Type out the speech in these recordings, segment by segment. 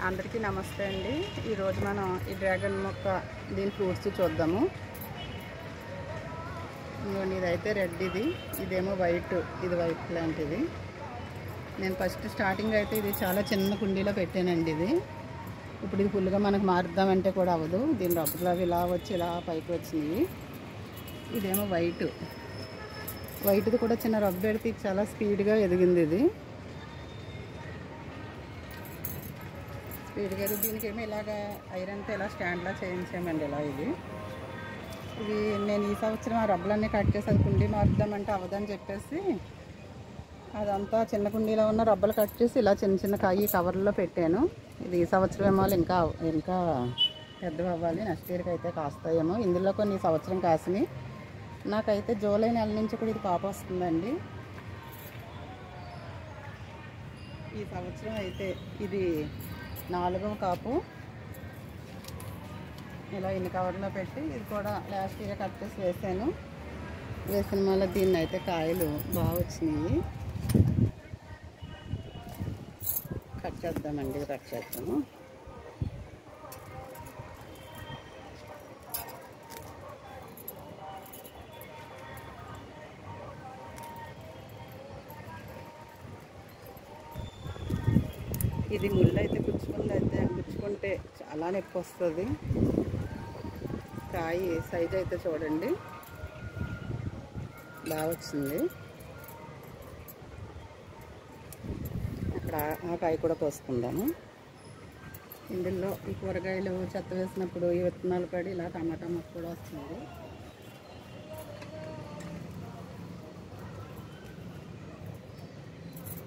అందరికీ నమస్తే అండి. ఈరోజు మనం ఈ డ్రాగన్ మొక్క దీని ఫ్రూట్స్ చూద్దాము. ఇదైతే రెడ్, ఇదేమో వైట్. ఇది వైట్ ప్లాంట్. ఇది నేను ఫస్ట్ స్టార్టింగ్ అయితే ఇది చాలా చిన్న కుండీలో పెట్టానండి. ఇప్పుడు ఇది ఫుల్గా మనకు మారుద్దామంటే కూడా అవ్వదు. దీని రబ్బులు అవి ఇలా వచ్చి ఇలా పైకి వచ్చినాయి. ఇదేమో వైట్ది కూడా చిన్న రబ్బు పెడితే చాలా స్పీడ్గా ఎదిగింది. ఇది స్పీడ్గా దీనికి ఏమో ఇలాగా ఐరన్తో ఇలా స్టాండ్లా చేయించామండి. ఇలా ఇది నేను ఈ సంవత్సరం ఆ రబ్బులన్నీ కట్ చేసి అది కుండీ మారుద్దామంటే అవ్వదని చెప్పేసి అదంతా చిన్న కుండీలో ఉన్న రబ్బలు కట్ చేసి ఇలా చిన్న చిన్న కాయి కవర్లో పెట్టాను. ఇది ఈ సంవత్సరం ఏమో ఇంకా పెద్దవి అవ్వాలి. నెక్స్ట్ ఇయర్కి అయితే కాస్తాయేమో. ఇందులో కొన్ని సంవత్సరం కాసినాయి. నాకైతే జూలై నెల నుంచి కూడా ఇది కాపు వస్తుందండి. ఈ సంవత్సరం అయితే ఇది 4వ కాపు. ఇలా ఇన్ని కవర్లో పెట్టి ఇది కూడా లాస్ట్ ఇయర్ కట్ చేసి వేసిన మళ్ళీ దీన్ని అయితే కాయలు బాగా వచ్చినాయి. కట్ చేద్దామండి. కట్ చేద్దాము. ఇది ముళ్ళు అయితే గుచ్చుకుంటే చాలా నొప్పి వస్తుంది. కాయ సైజ్ అయితే చూడండి బాగా వచ్చింది. అక్కడ ఆ కాయ కూడా కోసుకుందాము. ఇందులో ఈ కూరగాయలు చెత్త వేసినప్పుడు ఈ విత్తనాలు పడి ఇలా టమాటా మొక్క కూడా వస్తుంది.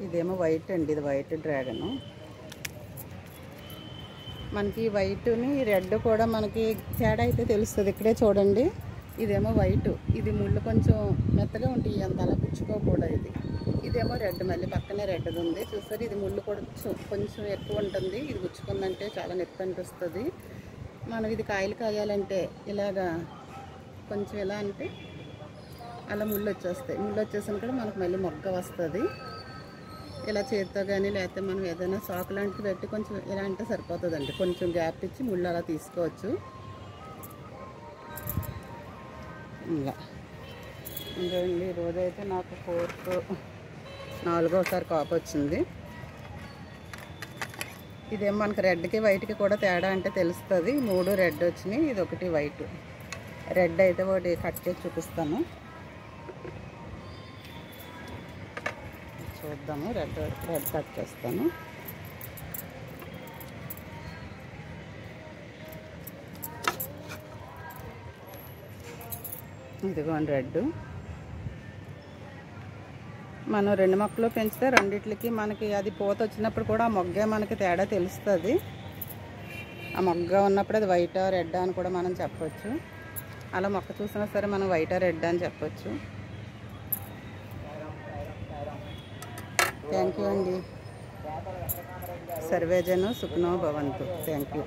ఇదేమో వైట్ అండి. ఇది వైట్ డ్రాగను. మనకి వైట్ని రెడ్ కూడా మనకి తేడా అయితే తెలుస్తుంది. ఇక్కడే చూడండి. ఇదేమో వైట్. ఇది ముళ్ళు కొంచెం మెత్తగా ఉంటాయి, అంత అలా గుచ్చుకోకూడదు. ఇదేమో రెడ్. మళ్ళీ పక్కనే రెడ్ ఉంది చూసారు. ఇది ముళ్ళు కూడా కొంచెం ఎక్కువ ఉంటుంది. ఇది గుచ్చుకుందంటే చాలా నొప్పి అనిపిస్తుంది. మనం ఇది కాయలు కాయాలంటే ఇలాగా కొంచెం ఎలా అంటే అలా ముళ్ళు వచ్చేస్తాయి. ముళ్ళు వచ్చేసిన కూడా మనకు మళ్ళీ మొగ్గ వస్తుంది. ఇలా చేతితో కానీ లేకపోతే మనం ఏదైనా సాకు లాంటిది పెట్టి కొంచెం ఇలా అంటే సరిపోతుందండి. కొంచెం గ్యాప్ ఇచ్చి ముళ్ళు అలా తీసుకోవచ్చు. ఇంకా ఈరోజైతే నాకు 4వ కాపు వచ్చింది. ఇదేమో మనకి రెడ్కి వైట్కి కూడా తేడా అంటే తెలుస్తుంది. 3 రెడ్ వచ్చినాయి, ఇది 1 వైట్. రెడ్ అయితే ఒకటి కట్ చేసి చూపిస్తాను, చూద్దాము. రెడ్ కట్ చేస్తాను. ఇదిగోండి రెడ్. మనం 2 మొక్కలు పెంచితే రెండిట్లకి మనకి అది పూత వచ్చినప్పుడు కూడా ఆ మొగ్గే మనకి తేడా తెలుస్తుంది. ఆ మొగ్గ ఉన్నప్పుడు అది వైటా రెడ్డా అని కూడా మనం చెప్పచ్చు. అలా మొక్క చూసినా సరే మనం వైటా రెడ్డా అని చెప్పచ్చు. థ్యాంక్ యూ అండి. సర్వేజను సుఖనో భవంతు. Thank you.